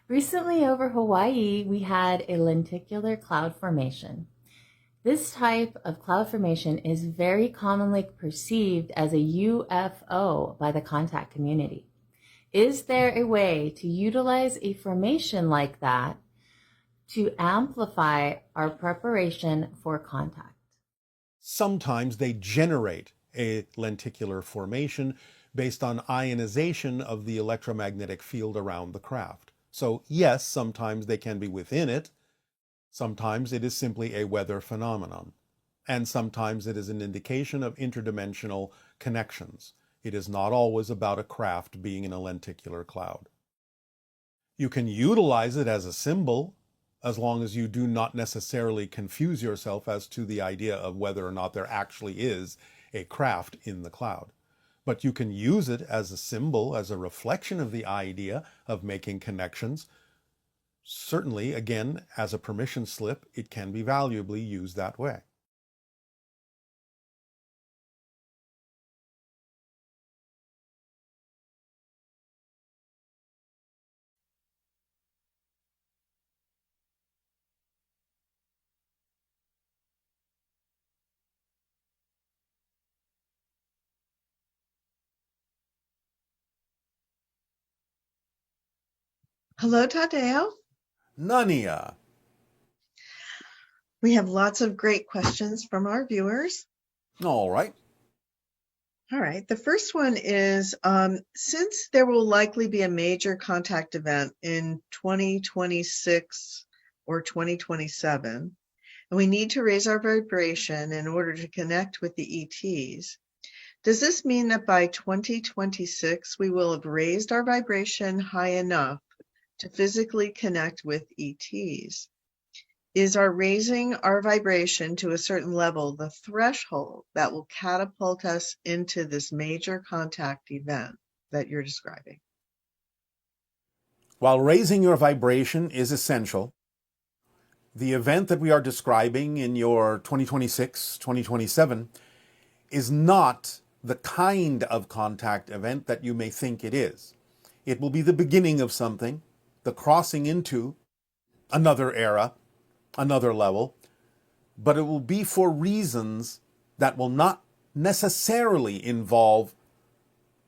Recently over Hawaii, we had a lenticular cloud formation. This type of cloud formation is very commonly perceived as a UFO by the contact community. Is there a way to utilize a formation like that to amplify our preparation for contact? Sometimes they generate a lenticular formation based on ionization of the electromagnetic field around the craft. So yes, sometimes they can be within it. Sometimes it is simply a weather phenomenon. And sometimes it is an indication of interdimensional connections. It is not always about a craft being in a lenticular cloud. You can utilize it as a symbol as long as you do not necessarily confuse yourself as to the idea of whether or not there actually is a craft in the cloud. But you can use it as a symbol, as a reflection of the idea of making connections. Certainly, again, as a permission slip, it can be valuably used that way. Hello, Tadeo. Nania. We have lots of great questions from our viewers. All right. All right. The first one is, since there will likely be a major contact event in 2026 or 2027, and we need to raise our vibration in order to connect with the ETs, does this mean that by 2026 we will have raised our vibration high enough to physically connect with ETs? Is our raising our vibration to a certain level the threshold that will catapult us into this major contact event that you're describing? While raising your vibration is essential, the event that we are describing in your 2026, 2027 is not the kind of contact event that you may think it is. It will be the beginning of something, the crossing into another era, another level, but it will be for reasons that will not necessarily involve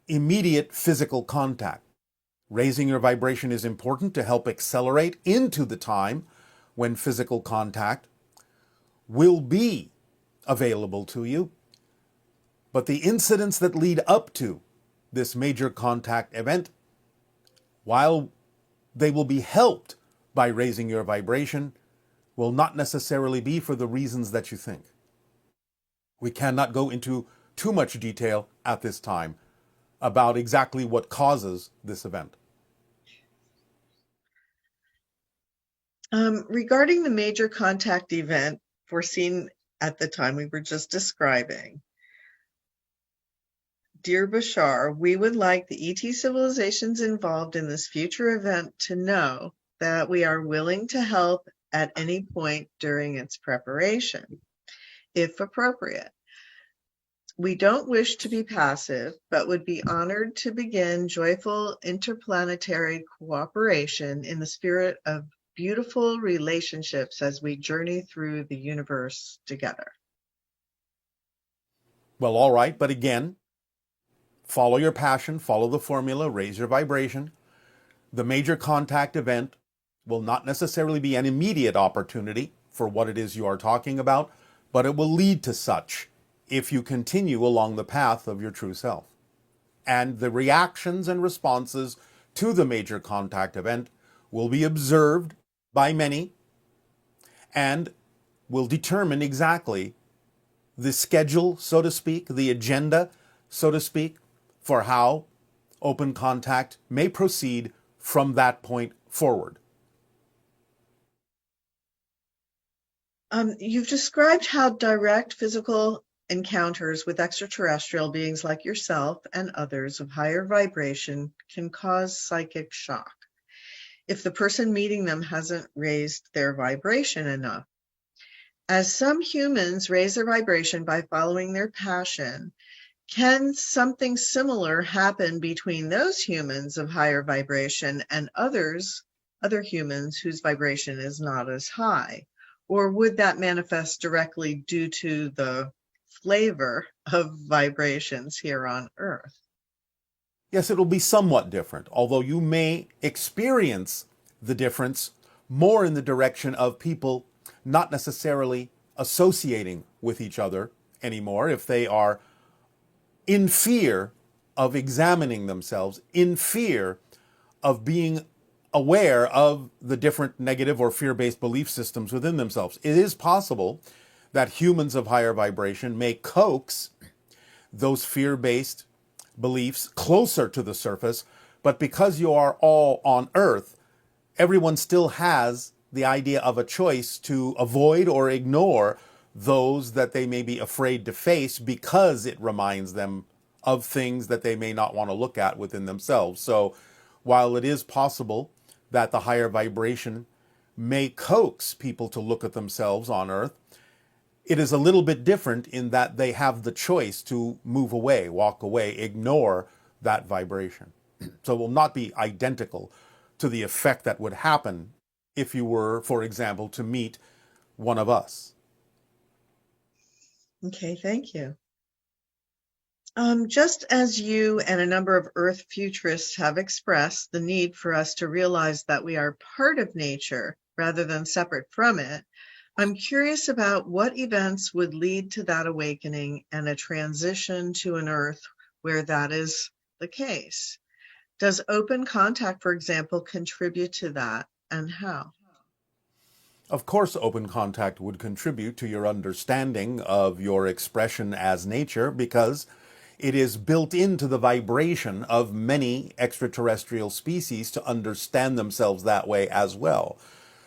immediate physical contact. Raising your vibration is important to help accelerate into the time when physical contact will be available to you. But the incidents that lead up to this major contact event, while they will be helped by raising your vibration, will not necessarily be for the reasons that you think. We cannot go into too much detail at this time about exactly what causes this event. Regarding the major contact event foreseen at the time we were just describing, dear Bashar, we would like the ET civilizations involved in this future event to know that we are willing to help at any point during its preparation, if appropriate. We don't wish to be passive, but would be honored to begin joyful interplanetary cooperation in the spirit of beautiful relationships as we journey through the universe together. Well, all right, but again, follow your passion, follow the formula, raise your vibration. The major contact event will not necessarily be an immediate opportunity for what it is you are talking about, but it will lead to such if you continue along the path of your true self. And the reactions and responses to the major contact event will be observed by many and will determine exactly the schedule, so to speak, the agenda, so to speak, for how open contact may proceed from that point forward. You've described how direct physical encounters with extraterrestrial beings like yourself and others of higher vibration can cause psychic shock if the person meeting them hasn't raised their vibration enough. As some humans raise their vibration by following their passion, Can something similar happen between those humans of higher vibration and other humans whose vibration is not as high? Or would that manifest directly due to the flavor of vibrations here on Earth? Yes, it'll be somewhat different, although you may experience the difference more in the direction of people not necessarily associating with each other anymore if they are in fear of examining themselves, in fear of being aware of the different negative or fear based belief systems within themselves. It is possible that humans of higher vibration may coax those fear based beliefs closer to the surface, but because you are all on Earth, everyone still has the idea of a choice to avoid or ignore those that they may be afraid to face because it reminds them of things that they may not want to look at within themselves. So while it is possible that the higher vibration may coax people to look at themselves on Earth, it is a little bit different in that they have the choice to move away, walk away, ignore that vibration. So it will not be identical to the effect that would happen if you were, for example, to meet one of us. Okay, thank you. Just as you and a number of Earth futurists have expressed the need for us to realize that we are part of nature rather than separate from it, I'm curious about what events would lead to that awakening and a transition to an Earth where that is the case. Does open contact, for example, contribute to that, and how? Of course, open contact would contribute to your understanding of your expression as nature because it is built into the vibration of many extraterrestrial species to understand themselves that way as well.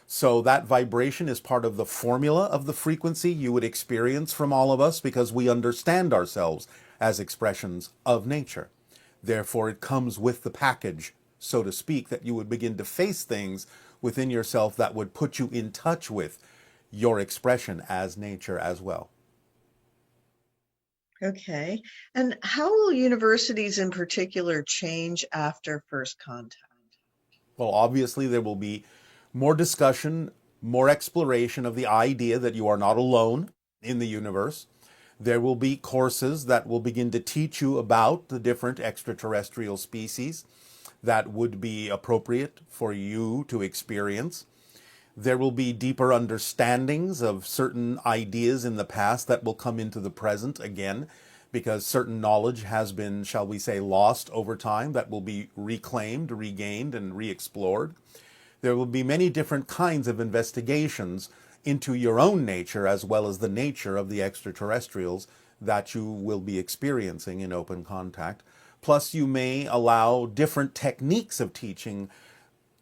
So that vibration is part of the formula of the frequency you would experience from all of us because we understand ourselves as expressions of nature. Therefore, it comes with the package, so to speak, that you would begin to face things within yourself that would put you in touch with your expression as nature as well. Okay. And how will universities in particular change after first contact? Well, obviously, there will be more discussion, more exploration of the idea that you are not alone in the universe. There will be courses that will begin to teach you about the different extraterrestrial species that would be appropriate for you to experience. There will be deeper understandings of certain ideas in the past that will come into the present again, because certain knowledge has been, shall we say, lost over time that will be reclaimed, regained, and re explored. There will be many different kinds of investigations into your own nature as well as the nature of the extraterrestrials that you will be experiencing in open contact. Plus, you may allow different techniques of teaching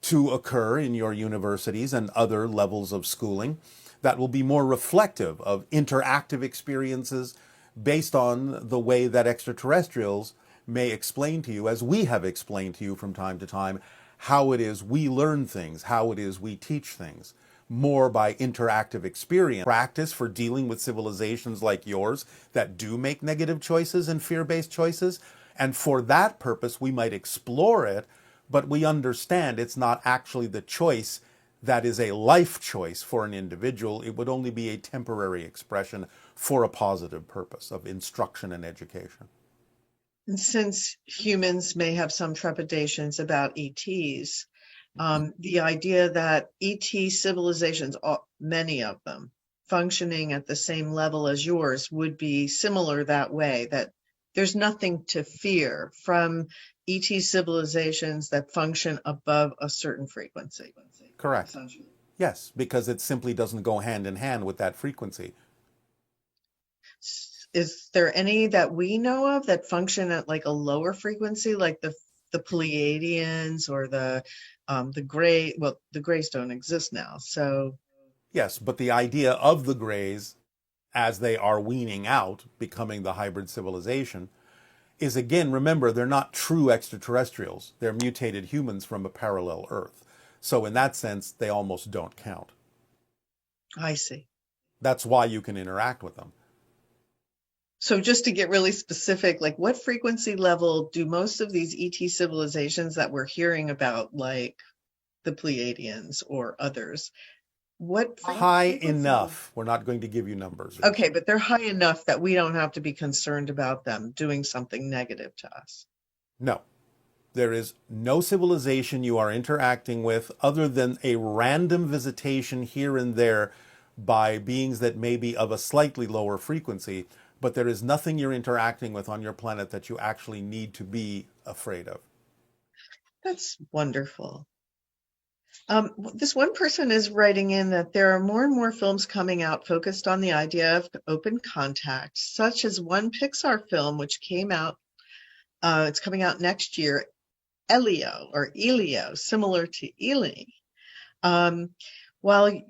to occur in your universities and other levels of schooling that will be more reflective of interactive experiences based on the way that extraterrestrials may explain to you, as we have explained to you from time to time, how it is we learn things, how it is we teach things, more by interactive experience. Practice for dealing with civilizations like yours that do make negative choices and fear-based choices. And for that purpose, we might explore it, but we understand it's not actually the choice that is a life choice for an individual. It would only be a temporary expression for a positive purpose of instruction and education. And since humans may have some trepidations about ETs, the idea that ET civilizations, many of them, functioning at the same level as yours would be similar that way, that there's nothing to fear from ET civilizations that function above a certain frequency. Correct. Essentially. Yes, because it simply doesn't go hand in hand with that frequency. Is there any that we know of that function at like a lower frequency, like the Pleiadians or the gray? Well, the grays don't exist now, so Yes, but the idea of the Greys, as they are weaning out, becoming the hybrid civilization, is again, remember, they're not true extraterrestrials. They're mutated humans from a parallel Earth. So in that sense, they almost don't count. I see. That's why you can interact with them. So just to get really specific, like what frequency level do most of these ET civilizations that we're hearing about, like the Pleiadians or others, what High frequency? enough. We're not going to give you numbers. Okay, but they're high enough that we don't have to be concerned about them doing something negative to us. No. There is no civilization you are interacting with other than a random visitation here and there by beings that may be of a slightly lower frequency, but there is nothing you're interacting with on your planet that you actually need to be afraid of. That's wonderful. This one person is writing in that there are more and more films coming out focused on the idea of open contact, such as one Pixar film which came out, it's coming out next year, Elio, similar to Ely. While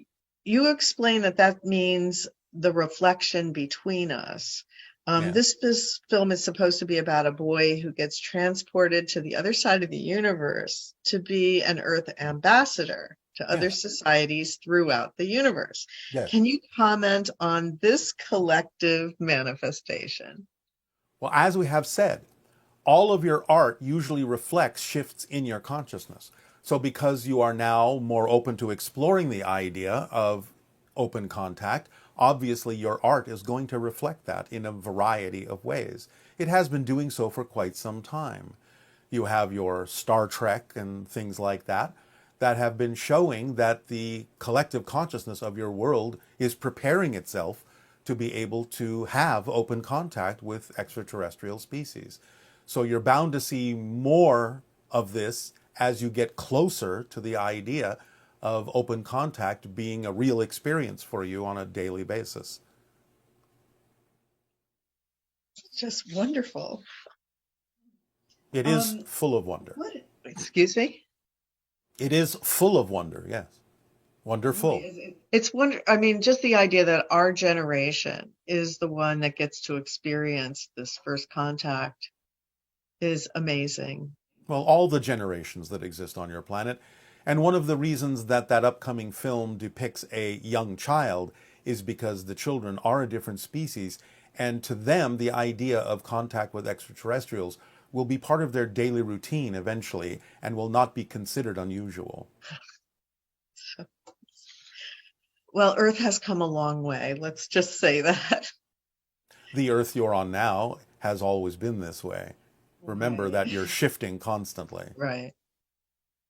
you explain that that means the reflection between us, Yeah. this film is supposed to be about a boy who gets transported to the other side of the universe to be an Earth ambassador to other Yes. societies throughout the universe. Yes. Can you comment on this collective manifestation? Well, as we have said, all of your art usually reflects shifts in your consciousness. So because you are now more open to exploring the idea of open contact, obviously your art is going to reflect that in a variety of ways. It has been doing so for quite some time. You have your Star Trek and things like that that have been showing that the collective consciousness of your world is preparing itself to be able to have open contact with extraterrestrial species. So you're bound to see more of this as you get closer to the idea of open contact being a real experience for you on a daily basis. Just wonderful. It is full of wonder. What? Excuse me? It is full of wonder, yes. Wonderful. It's wonder. I mean, just the idea that our generation is the one that gets to experience this first contact is amazing. Well, all the generations that exist on your planet. And one of the reasons that that upcoming film depicts a young child is because the children are a different species. And to them, the idea of contact with extraterrestrials will be part of their daily routine eventually and will not be considered unusual. Well, Earth has come a long way. Let's just say that. The Earth you're on now has always been this way. Remember Right. that you're shifting constantly. Right.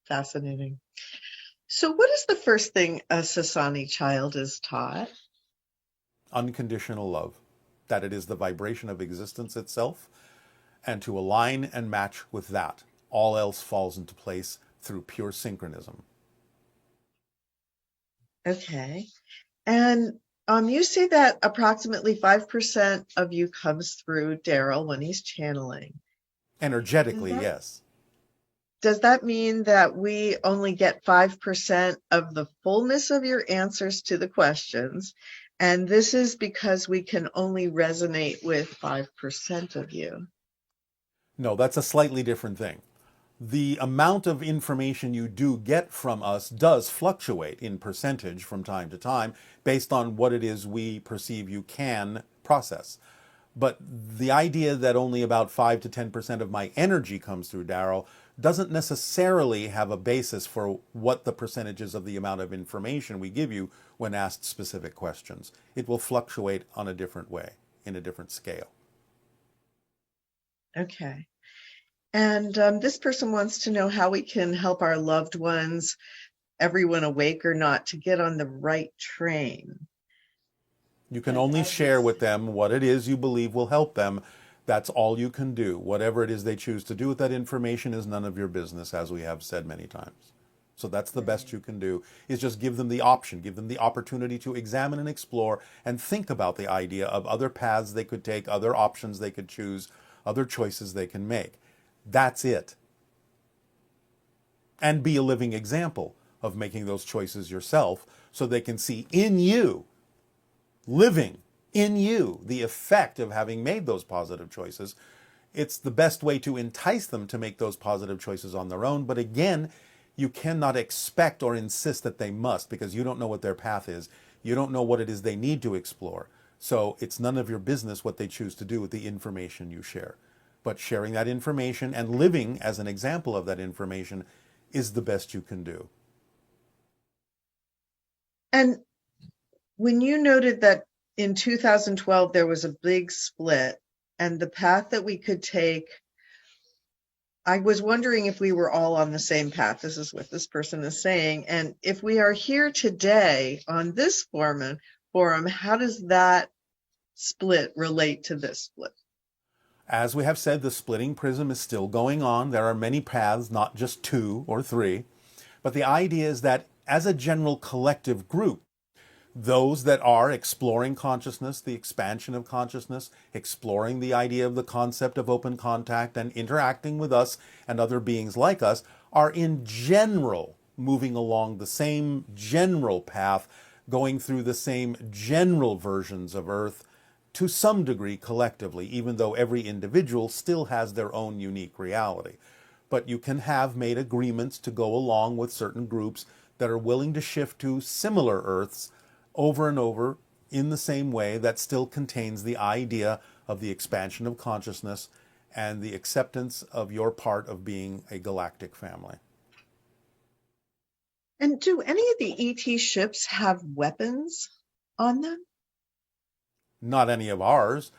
Fascinating. So, what is the first thing a Sasani child is taught? Unconditional love, that it is the vibration of existence itself, and to align and match with that. All else falls into place through pure synchronism. Okay. And you say that approximately 5% of you comes through Daryl when he's channeling. Energetically, yes. Does that mean that we only get 5% of the fullness of your answers to the questions? And this is because we can only resonate with 5% of you. No, that's a slightly different thing. The amount of information you do get from us does fluctuate in percentage from time to time based on what it is we perceive you can process. But the idea that only about 5 to 10% of my energy comes through Darrow doesn't necessarily have a basis for what the percentages of the amount of information we give you when asked specific questions. It will fluctuate on a different way, in a different scale. Okay. And this person wants to know how we can help our loved ones, everyone awake or not, to get on the right train. You can only share with them what it is you believe will help them. That's all you can do. Whatever it is they choose to do with that information is none of your business, as we have said many times. So that's the best you can do, is just give them the option, give them the opportunity to examine and explore and think about the idea of other paths they could take, other options they could choose, other choices they can make. That's it. And be a living example of making those choices yourself so they can see in you, living in you, the effect of having made those positive choices. It's the best way to entice them to make those positive choices on their own. But again, you cannot expect or insist that they must, because you don't know what their path is. You don't know what it is they need to explore. So it's none of your business what they choose to do with the information you share. But sharing that information and living as an example of that information is the best you can do. And when you noted that in 2012 there was a big split and the path that we could take, I was wondering if we were all on the same path. This is what this person is saying. And if we are here today on this forum, how does that split relate to this split? As we have said, the splitting prism is still going on. There are many paths, not just 2 or 3. But the idea is that as a general collective group, those that are exploring consciousness, the expansion of consciousness, exploring the idea of the concept of open contact and interacting with us and other beings like us, are in general moving along the same general path, going through the same general versions of Earth to some degree collectively, even though every individual still has their own unique reality. But you can have made agreements to go along with certain groups that are willing to shift to similar Earths over and over in the same way that still contains the idea of the expansion of consciousness and the acceptance of your part of being a galactic family. And do any of the ET ships have weapons on them? Not any of ours.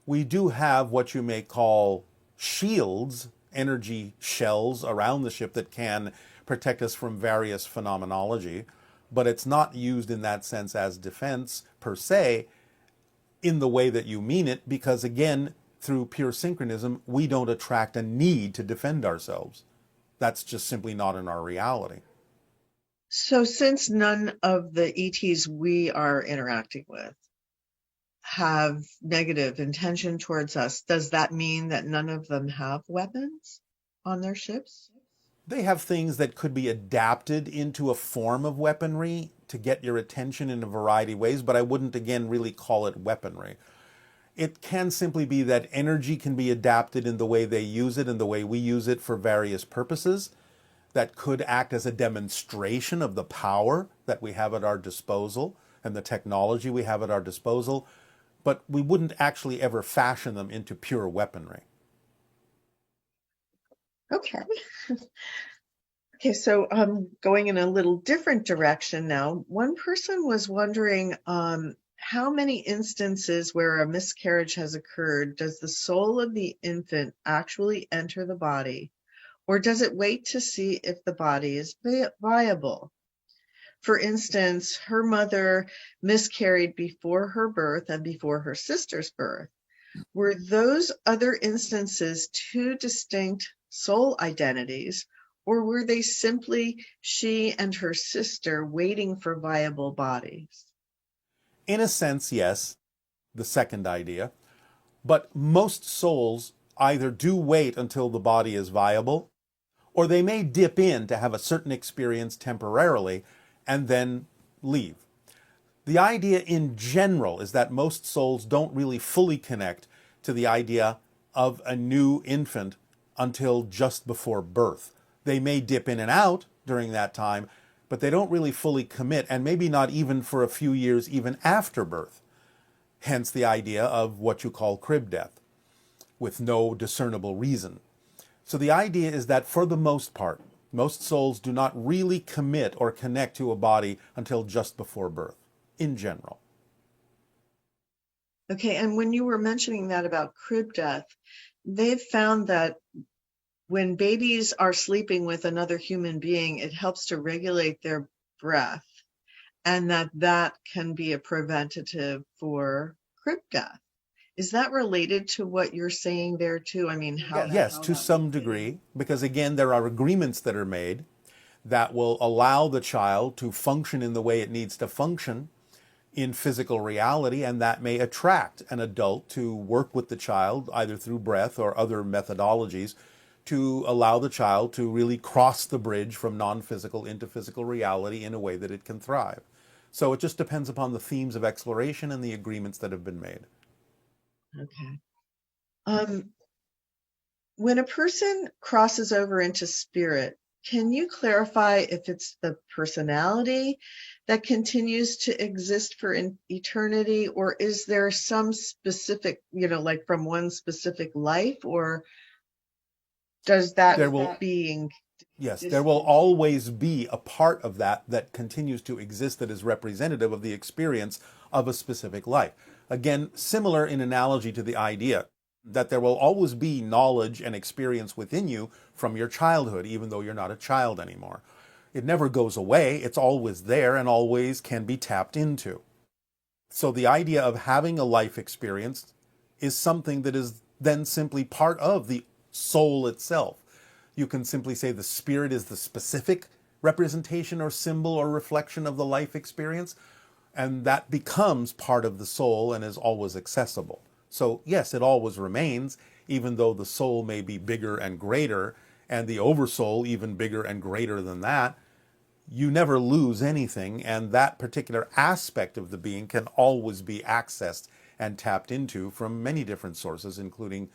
We do have what you may call shields, energy shells around the ship that can protect us from various phenomenology, but it's not used in that sense as defense per se in the way that you mean it, because again, through pure synchronism, we don't attract a need to defend ourselves. That's just simply not in our reality. So since none of the ETs we are interacting with have negative intention towards us, does that mean that none of them have weapons on their ships? They have things that could be adapted into a form of weaponry to get your attention in a variety of ways, but I wouldn't again really call it weaponry. It can simply be that energy can be adapted in the way they use it and the way we use it for various purposes that could act as a demonstration of the power that we have at our disposal and the technology we have at our disposal, but we wouldn't actually ever fashion them into pure weaponry. Okay. Okay, so going in a little different direction now. One person was wondering how many instances where a miscarriage has occurred does the soul of the infant actually enter the body, or does it wait to see if the body is viable? For instance, her mother miscarried before her birth and before her sister's birth. Were those other instances two distinct soul identities, or were they simply she and her sister waiting for viable bodies? In a sense, yes, the second idea, but most souls either do wait until the body is viable, or they may dip in to have a certain experience temporarily and then leave. The idea in general is that most souls don't really fully connect to the idea of a new infant until just before birth. They may dip in and out during that time, but they don't really fully commit, and maybe not even for a few years even after birth. Hence the idea of what you call crib death, with no discernible reason. So the idea is that for the most part, most souls do not really commit or connect to a body until just before birth, in general. Okay, and when you were mentioning that about crib death, they've found that when babies are sleeping with another human being, it helps to regulate their breath, and that can be a preventative for crib death. Is that related to what you're saying there too? I mean, Yes, to some degree, because again, there are agreements that are made that will allow the child to function in the way it needs to function in physical reality, and that may attract an adult to work with the child either through breath or other methodologies to allow the child to really cross the bridge from non-physical into physical reality in a way that it can thrive. So it just depends upon the themes of exploration and the agreements that have been made. Okay. When a person crosses over into spirit, Can you clarify if it's the personality that continues to exist for eternity, or is there some specific, like from one specific life, or does There that will, being yes, there will distant? always be a part of that that continues to exist that is representative of the experience of a specific life. Again, similar in analogy to the idea that there will always be knowledge and experience within you from your childhood, even though you're not a child anymore. It never goes away, it's always there and always can be tapped into. So the idea of having a life experience is something that is then simply part of the soul itself. You can simply say the spirit is the specific representation or symbol or reflection of the life experience, and that becomes part of the soul and is always accessible. So, yes, it always remains, even though the soul may be bigger and greater, and the oversoul even bigger and greater than that. You never lose anything, and that particular aspect of the being can always be accessed and tapped into from many different sources, including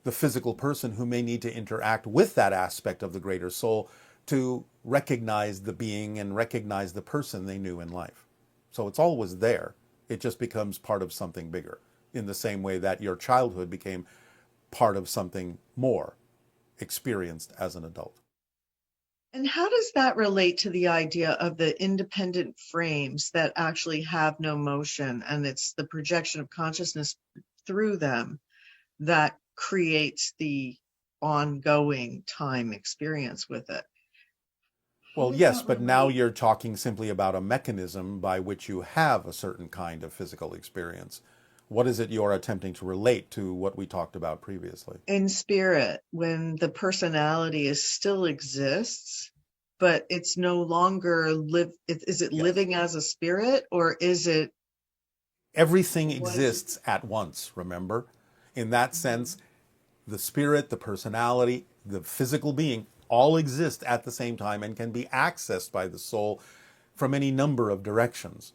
the physical person who may need to interact with that aspect of the greater soul to recognize the being and recognize the person they knew in life. So it's always there. It just becomes part of something bigger, in the same way that your childhood became part of something more experienced as an adult. And how does that relate to the idea of the independent frames that actually have no motion, and it's the projection of consciousness through them that creates the ongoing time experience with it? How Well, does yes, that but now relate you're talking simply about a mechanism by which you have a certain kind of physical experience. What is it you're attempting to relate to what we talked about previously? in spirit when the personality still exists, but it's no longer is it Yes. living as a spirit, or is it Everything was exists at once, remember? In that sense, the spirit, the personality, the physical being all exist at the same time and can be accessed by the soul from any number of directions.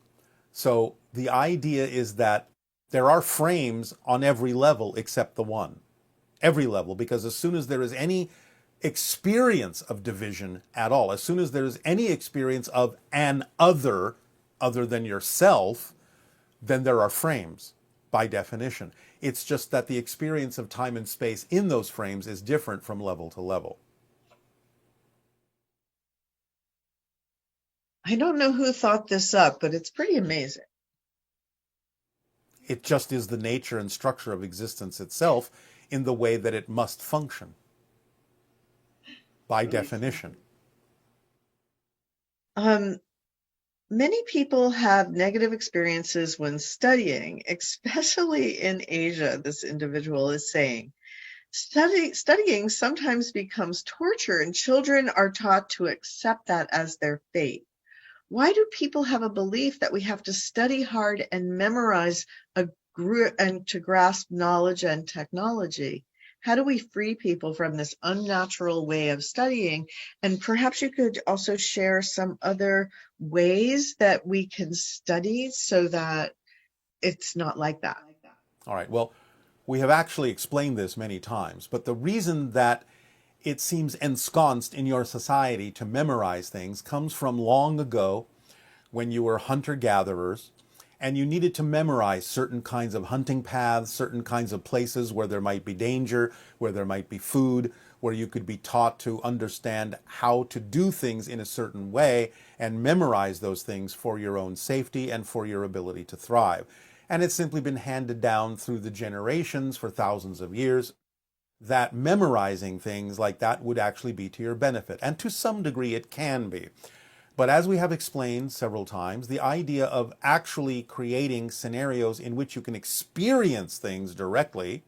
So the idea is that there are frames on every level except the one. Every level, because as soon as there is any experience of division at all, as soon as there is any experience of an other than yourself, then there are frames by definition. It's just that the experience of time and space in those frames is different from level to level. I don't know who thought this up, but it's pretty amazing. It just is the nature and structure of existence itself in the way that it must function by definition. Um, Many people have negative experiences when studying, especially in Asia, this individual is saying. Studying sometimes becomes torture, and children are taught to accept that as their fate. Why do people have a belief that we have to study hard and memorize and to grasp knowledge and technology? How do we free people from this unnatural way of studying? And perhaps you could also share some other ways that we can study so that it's not like that. All right, well, we have actually explained this many times, but the reason that it seems ensconced in your society to memorize things comes from long ago when you were hunter gatherers and you needed to memorize certain kinds of hunting paths, certain kinds of places where there might be danger, where there might be food, where you could be taught to understand how to do things in a certain way and memorize those things for your own safety and for your ability to thrive. And it's simply been handed down through the generations for thousands of years that memorizing things like that would actually be to your benefit. And to some degree, it can be. But as we have explained several times, the idea of actually creating scenarios in which you can experience things directly,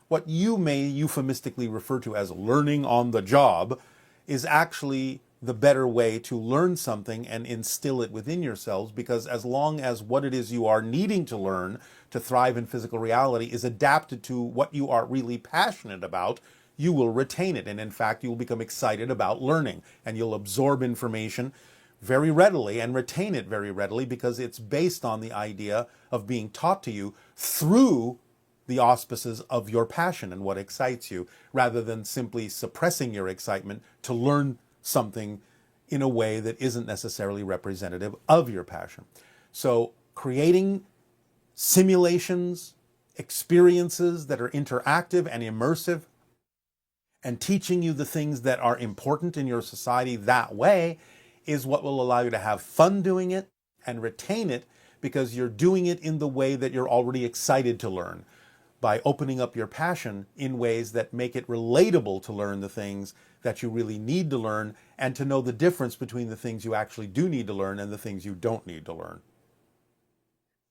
what you may euphemistically refer to as learning on the job, is actually the better way to learn something and instill it within yourselves, because as long as what it is you are needing to learn to thrive in physical reality is adapted to what you are really passionate about, you will retain it. And in fact, you will become excited about learning and you'll absorb information very readily and retain it very readily because it's based on the idea of being taught to you through the auspices of your passion and what excites you, rather than simply suppressing your excitement to learn something in a way that isn't necessarily representative of your passion. So creating simulations, experiences that are interactive and immersive, and teaching you the things that are important in your society that way is what will allow you to have fun doing it and retain it, because you're doing it in the way that you're already excited to learn, by opening up your passion in ways that make it relatable to learn the things that you really need to learn, and to know the difference between the things you actually do need to learn and the things you don't need to learn.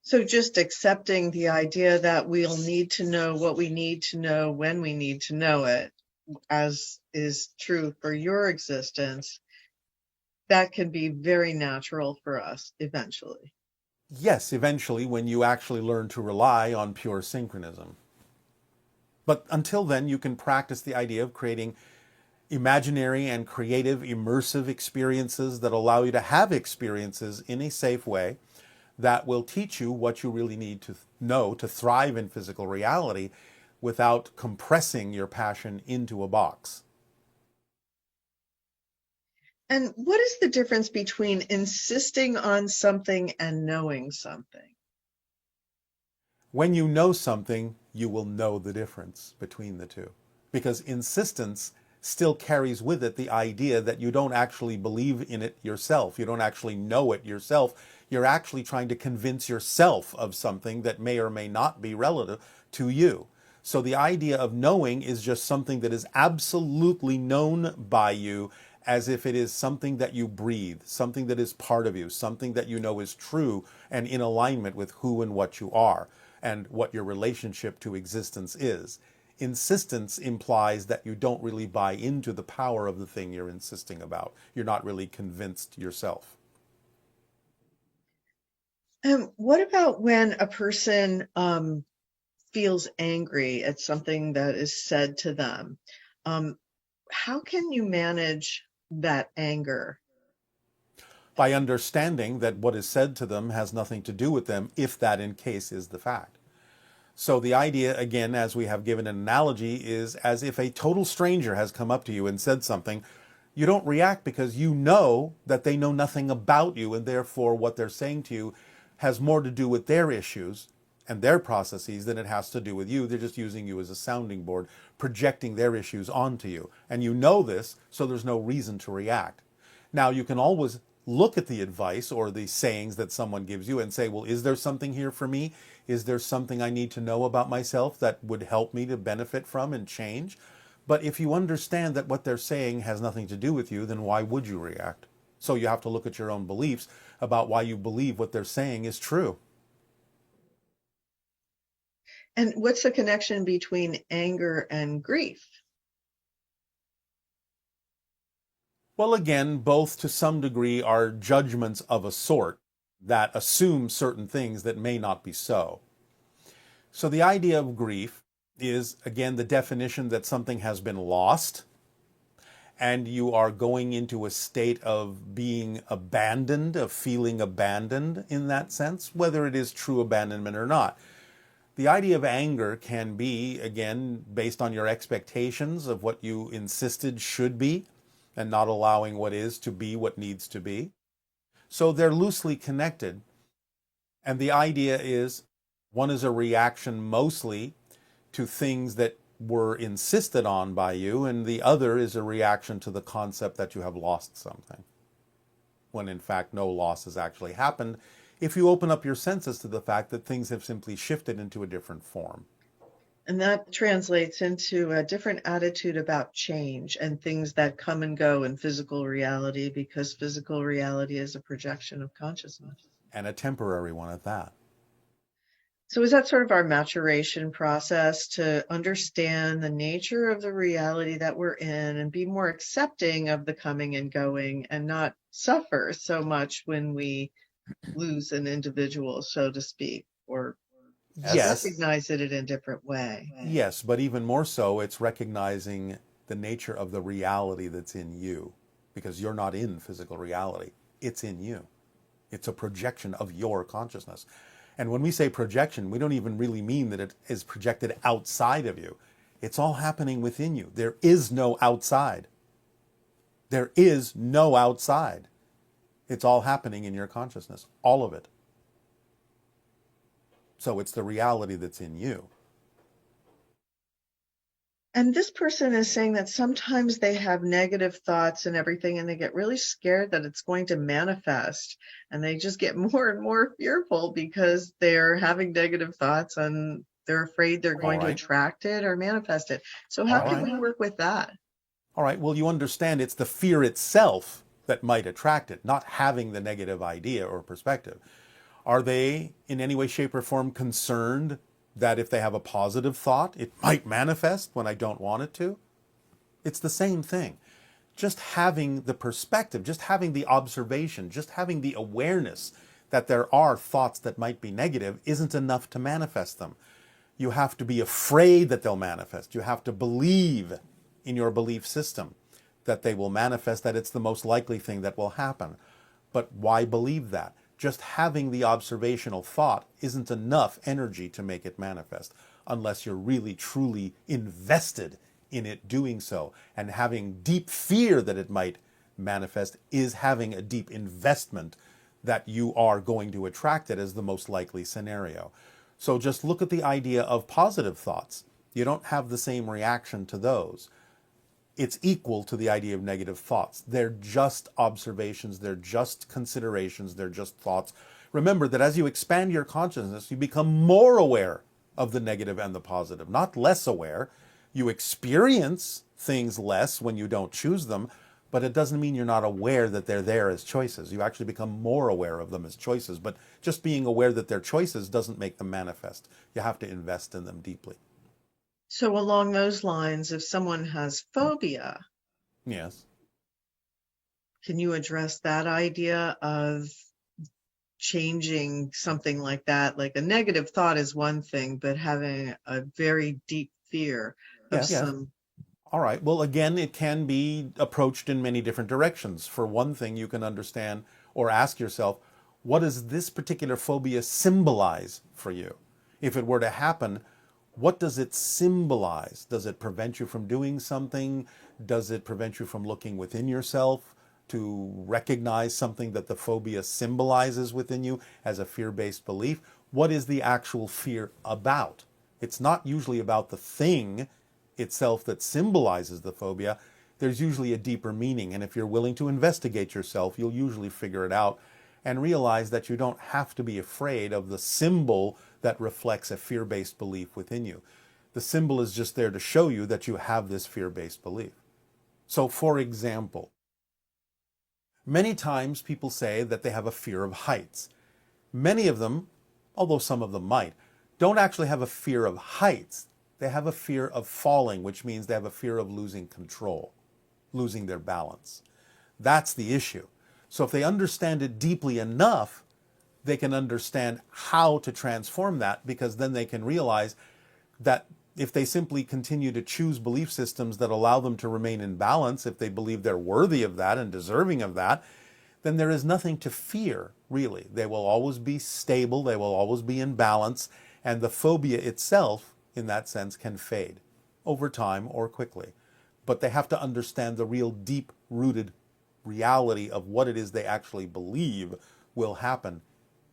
So just accepting the idea that we'll need to know what we need to know when we need to know it, as is true for your existence, that can be very natural for us eventually. Yes, eventually, when you actually learn to rely on pure synchronism. But until then, you can practice the idea of creating imaginary and creative, immersive experiences that allow you to have experiences in a safe way that will teach you what you really need to know to thrive in physical reality without compressing your passion into a box. And what is the difference between insisting on something and knowing something? When you know something, you will know the difference between the two. Because insistence still carries with it the idea that you don't actually believe in it yourself. You don't actually know it yourself. You're actually trying to convince yourself of something that may or may not be relative to you. So the idea of knowing is just something that is absolutely known by you, as if it is something that you breathe, something that is part of you, something that you know is true and in alignment with who and what you are and what your relationship to existence is. Insistence implies that you don't really buy into the power of the thing you're insisting about. You're not really convinced yourself. What about when a person feels angry at something that is said to them? How can you manage that anger? By understanding that what is said to them has nothing to do with them, if that in case is the fact. So the idea, again, as we have given an analogy, is as if a total stranger has come up to you and said something. You don't react because you know that they know nothing about you, and therefore what they're saying to you has more to do with their issues and their processes than it has to do with you. They're just using you as a sounding board, projecting their issues onto you. And you know this, so there's no reason to react. Now, you can always look at the advice or the sayings that someone gives you and say, well, is there something here for me? Is there something I need to know about myself that would help me to benefit from and change? But if you understand that what they're saying has nothing to do with you, then why would you react? So you have to look at your own beliefs about why you believe what they're saying is true. And what's the connection between anger and grief? Well, again, both to some degree are judgments of a sort that assume certain things that may not be so. So the idea of grief is, again, the definition that something has been lost and you are going into a state of being abandoned, of feeling abandoned in that sense, whether it is true abandonment or not. The idea of anger can be, again, based on your expectations of what you insisted should be and not allowing what is to be what needs to be. So they're loosely connected. And the idea is one is a reaction mostly to things that were insisted on by you, and the other is a reaction to the concept that you have lost something, when in fact no loss has actually happened, if you open up your senses to the fact that things have simply shifted into a different form. And that translates into a different attitude about change and things that come and go in physical reality, because physical reality is a projection of consciousness. And a temporary one at that. So is that sort of our maturation process to understand the nature of the reality that we're in and be more accepting of the coming and going and not suffer so much when we lose an individual, so to speak, or Yes. recognize it in a different way? Yes, but even more so, it's recognizing the nature of the reality that's in you, because you're not in physical reality. It's in you. It's a projection of your consciousness. And when we say projection, we don't even really mean that it is projected outside of you. It's all happening within you. There is no outside. There is no outside. It's all happening in your consciousness, all of it. So it's the reality that's in you. And this person is saying that sometimes they have negative thoughts and everything, and they get really scared that it's going to manifest. And they just get more and more fearful because they're having negative thoughts and they're afraid they're All going to right. attract it or manifest it. So how All can right. we work with that? All right. Well, you understand it's the fear itself that might attract it, not having the negative idea or perspective. Are they in any way, shape, or form concerned that if they have a positive thought, it might manifest when I don't want it to? It's the same thing. Just having the perspective, just having the observation, just having the awareness that there are thoughts that might be negative isn't enough to manifest them. You have to be afraid that they'll manifest. You have to believe in your belief system that they will manifest, that it's the most likely thing that will happen. But why believe that? Just having the observational thought isn't enough energy to make it manifest unless you're really, truly invested in it doing so. And having deep fear that it might manifest is having a deep investment that you are going to attract it as the most likely scenario. So just look at the idea of positive thoughts. You don't have the same reaction to those. It's equal to the idea of negative thoughts. They're just observations, they're just considerations, they're just thoughts. Remember that as you expand your consciousness, you become more aware of the negative and the positive, not less aware. You experience things less when you don't choose them, but it doesn't mean you're not aware that they're there as choices. You actually become more aware of them as choices, but just being aware that they're choices doesn't make them manifest. You have to invest in them deeply. So along those lines, if someone has phobia, Yes. can you address that idea of changing something like that? Like a negative thought is one thing, but having a very deep fear of Yes. some. All right. Well, again, it can be approached in many different directions. For one thing, you can understand or ask yourself, what does this particular phobia symbolize for you? If it were to happen, what does it symbolize? Does it prevent you from doing something? Does it prevent you from looking within yourself to recognize something that the phobia symbolizes within you as a fear-based belief? What is the actual fear about? It's not usually about the thing itself that symbolizes the phobia. There's usually a deeper meaning, and if you're willing to investigate yourself, you'll usually figure it out and realize that you don't have to be afraid of the symbol that reflects a fear-based belief within you. The symbol is just there to show you that you have this fear-based belief. So, for example, many times people say that they have a fear of heights. Many of them, although some of them might, don't actually have a fear of heights. They have a fear of falling, which means they have a fear of losing control, losing their balance. That's the issue. So if they understand it deeply enough, they can understand how to transform that, because then they can realize that if they simply continue to choose belief systems that allow them to remain in balance, if they believe they're worthy of that and deserving of that, then there is nothing to fear, really. They will always be stable, they will always be in balance, and the phobia itself, in that sense, can fade over time or quickly. But they have to understand the real deep-rooted reality of what it is they actually believe will happen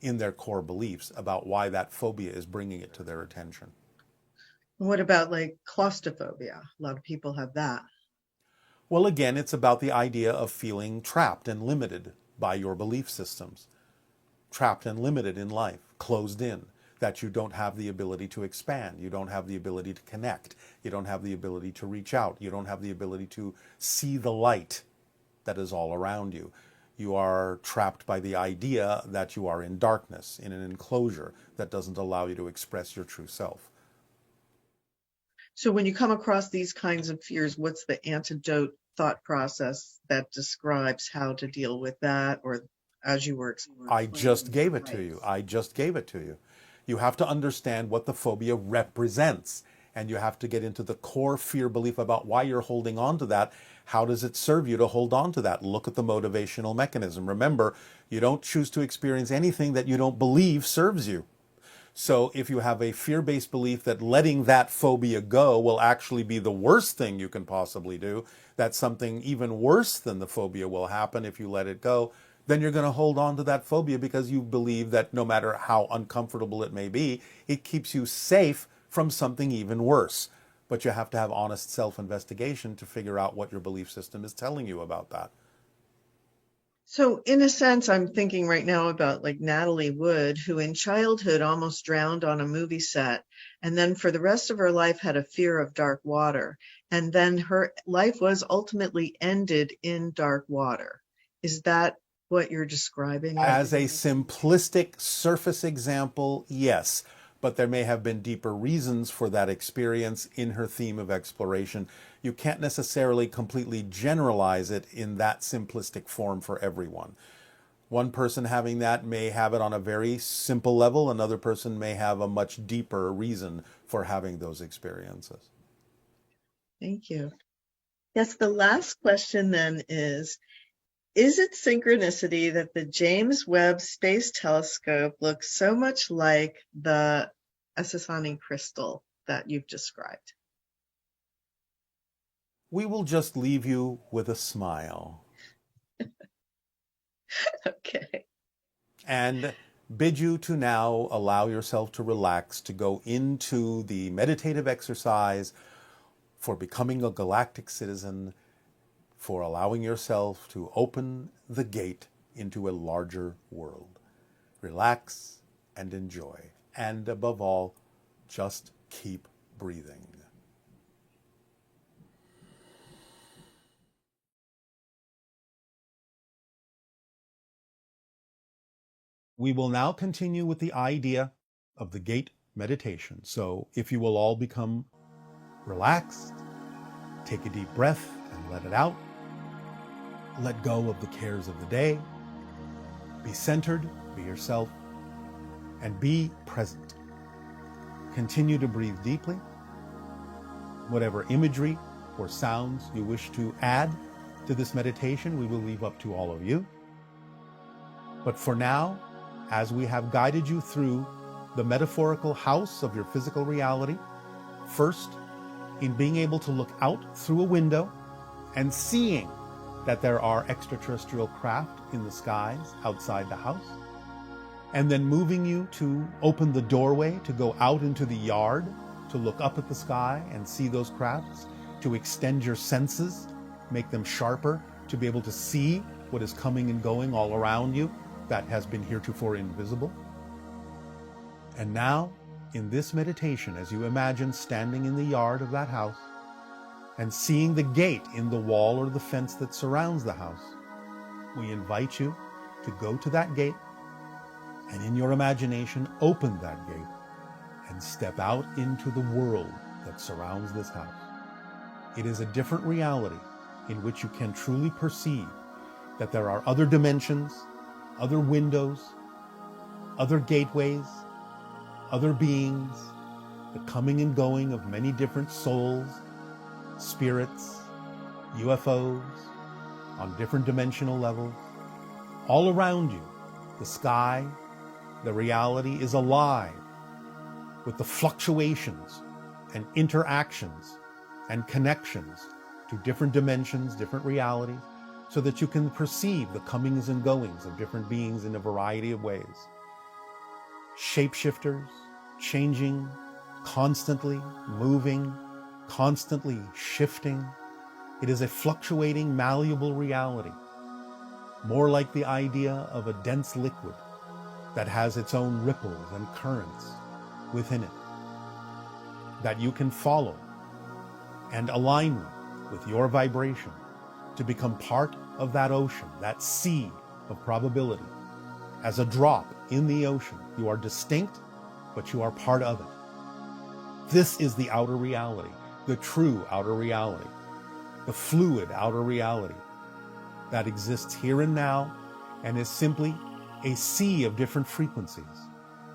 in their core beliefs about why that phobia is bringing it to their attention. What about like claustrophobia? A lot of people have that. Well, again, it's about the idea of feeling trapped and limited by your belief systems. Trapped and limited in life, closed in, that you don't have the ability to expand, you don't have the ability to connect, you don't have the ability to reach out, you don't have the ability to see the light that is all around you. You are trapped by the idea that you are in darkness, in an enclosure that doesn't allow you to express your true self. So when you come across these kinds of fears, what's the antidote thought process that describes how to deal with that? Or as you were I explaining, just gave it to you. I just gave it to you. You have to understand what the phobia represents, and you have to get into the core fear belief about why you're holding on to that. How does it serve you to hold on to that? Look at the motivational mechanism. Remember, you don't choose to experience anything that you don't believe serves you. So if you have a fear-based belief that letting that phobia go will actually be the worst thing you can possibly do, that something even worse than the phobia will happen if you let it go, then you're going to hold on to that phobia because you believe that no matter how uncomfortable it may be, it keeps you safe from something even worse. But you have to have honest self-investigation to figure out what your belief system is telling you about that. So in a sense, I'm thinking right now about like Natalie Wood, who in childhood almost drowned on a movie set, and then for the rest of her life had a fear of dark water. And then her life was ultimately ended in dark water. Is that what you're describing? As a simplistic surface example, yes, but there may have been deeper reasons for that experience in her theme of exploration. You can't necessarily completely generalize it in that simplistic form for everyone. One person having that may have it on a very simple level. Another person may have a much deeper reason for having those experiences. Thank you. Yes, the last question then is it synchronicity that the James Webb Space Telescope looks so much like the Essassani crystal that you've described? We will just leave you with a smile. Okay. And bid you to now allow yourself to relax, to go into the meditative exercise for becoming a galactic citizen, for allowing yourself to open the gate into a larger world. Relax and enjoy. And above all, just keep breathing. We will now continue with the idea of the gate meditation. So if you will all become relaxed, take a deep breath and let it out. Let go of the cares of the day. Be centered, be yourself, and be present. Continue to breathe deeply. Whatever imagery or sounds you wish to add to this meditation, we will leave up to all of you. But for now, as we have guided you through the metaphorical house of your physical reality, first, in being able to look out through a window and seeing that there are extraterrestrial craft in the skies outside the house, and then moving you to open the doorway to go out into the yard to look up at the sky and see those crafts, to extend your senses, make them sharper, to be able to see what is coming and going all around you that has been heretofore invisible. And now, in this meditation, as you imagine standing in the yard of that house and seeing the gate in the wall or the fence that surrounds the house, we invite you to go to that gate and in your imagination open that gate and step out into the world that surrounds this house. It is a different reality in which you can truly perceive that there are other dimensions, other windows, other gateways, other beings, the coming and going of many different souls, spirits, UFOs, on different dimensional levels. All around you, the sky, the reality is alive with the fluctuations and interactions and connections to different dimensions, different realities, so that you can perceive the comings and goings of different beings in a variety of ways. Shapeshifters, changing, constantly moving, constantly shifting. It is a fluctuating, malleable reality, more like the idea of a dense liquid that has its own ripples and currents within it, that you can follow and align with your vibration to become part of that ocean, that sea of probability. As a drop in the ocean, you are distinct, but you are part of it. This is the outer reality, the true outer reality, the fluid outer reality that exists here and now and is simply a sea of different frequencies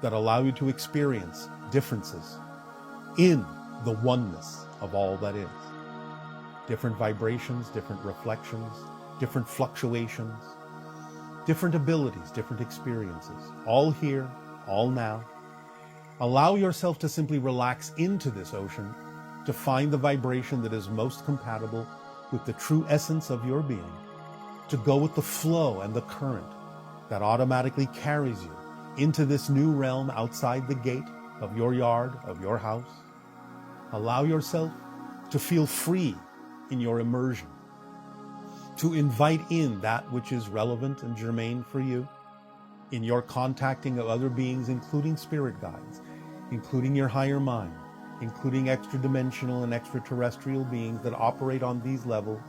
that allow you to experience differences in the oneness of all that is. Different vibrations, different reflections, different fluctuations, different abilities, different experiences, all here, all now, Allow yourself to simply relax into this ocean, to find the vibration that is most compatible with the true essence of your being, to go with the flow and the current that automatically carries you into this new realm outside the gate of your yard, of your house. Allow yourself to feel free in your immersion, to invite in that which is relevant and germane for you in your contacting of other beings, including spirit guides, including your higher mind, including extra-dimensional and extraterrestrial beings that operate on these levels.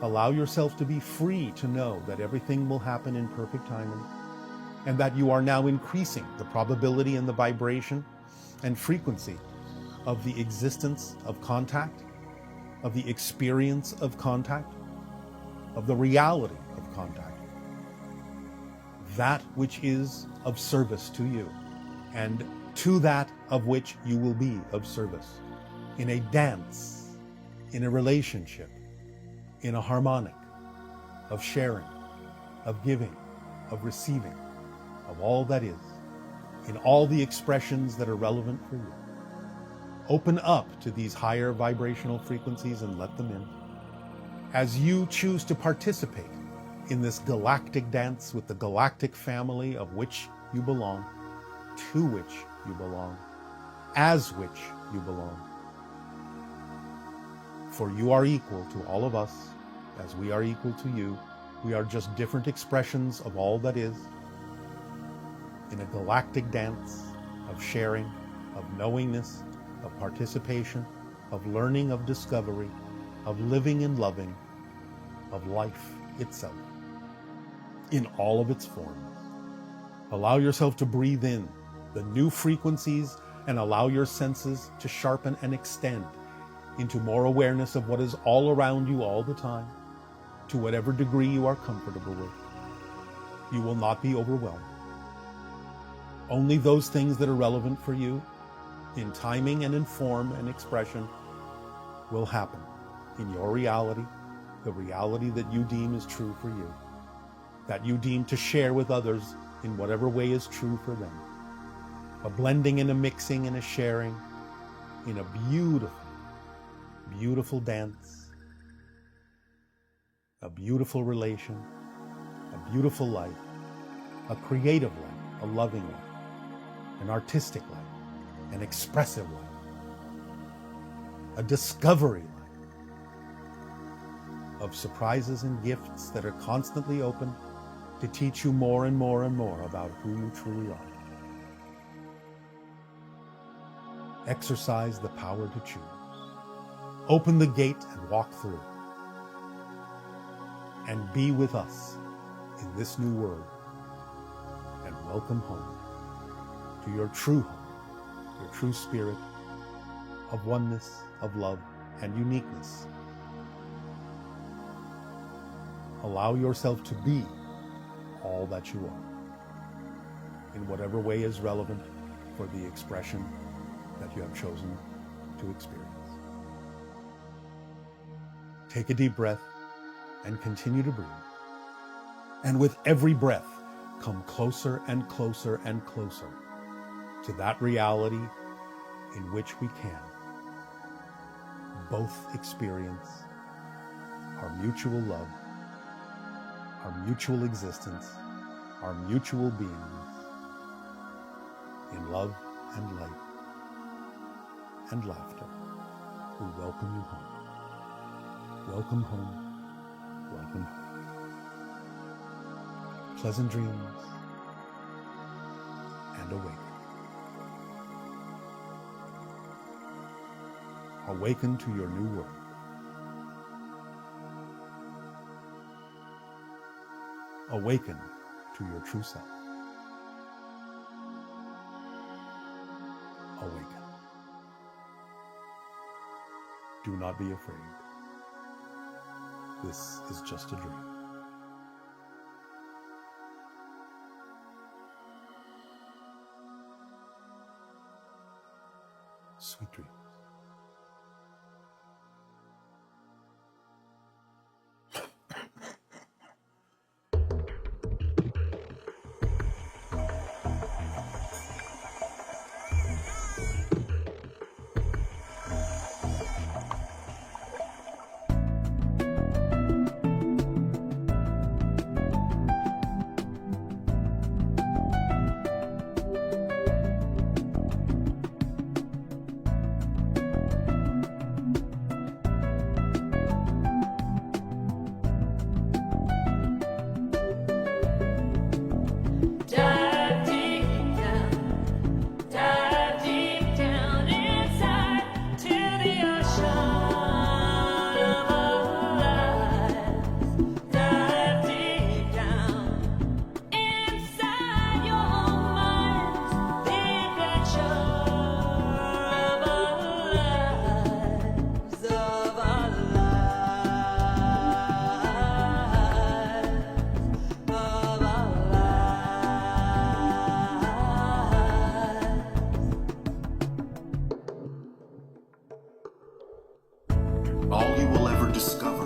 Allow yourself to be free to know that everything will happen in perfect timing, and that you are now increasing the probability and the vibration and frequency of the existence of contact, of the experience of contact, of the reality of contact. That which is of service to you, and to that of which you will be of service, in a dance, in a relationship, in a harmonic, of sharing, of giving, of receiving, of all that is, in all the expressions that are relevant for you. Open up to these higher vibrational frequencies and let them in. As you choose to participate in this galactic dance with the galactic family of which you belong, to which you belong, as which you belong. For you are equal to all of us, as we are equal to you. We are just different expressions of all that is, in a galactic dance of sharing, of knowingness, of participation, of learning, of discovery, of living and loving, of life itself, in all of its forms. Allow yourself to breathe in the new frequencies and allow your senses to sharpen and extend into more awareness of what is all around you all the time, to whatever degree you are comfortable with. You will not be overwhelmed. Only those things that are relevant for you in timing and in form and expression will happen in your reality, the reality that you deem is true for you, that you deem to share with others in whatever way is true for them. A blending and a mixing and a sharing in a beautiful, beautiful dance, a beautiful relation, a beautiful life, a creative life, a loving life, an artistic life, an expressive life, a discovery life of surprises and gifts that are constantly open to teach you more and more and more about who you truly are. Exercise the power to choose. Open the gate and walk through. And be with us in this new world. And welcome home to your true home, your true spirit of oneness, of love, and uniqueness. Allow yourself to be all that you are, in whatever way is relevant for the expression that you have chosen to experience. Take a deep breath and continue to breathe. And with every breath, come closer and closer and closer to that reality in which we can both experience our mutual love, our mutual existence, our mutual beingness in love and light and laughter. We welcome you home. Welcome home. Welcome home. Pleasant dreams and awaken. Awaken to your new world. Awaken to your true self. Awaken. Do not be afraid. This is just a dream. Sweet dreams. discover.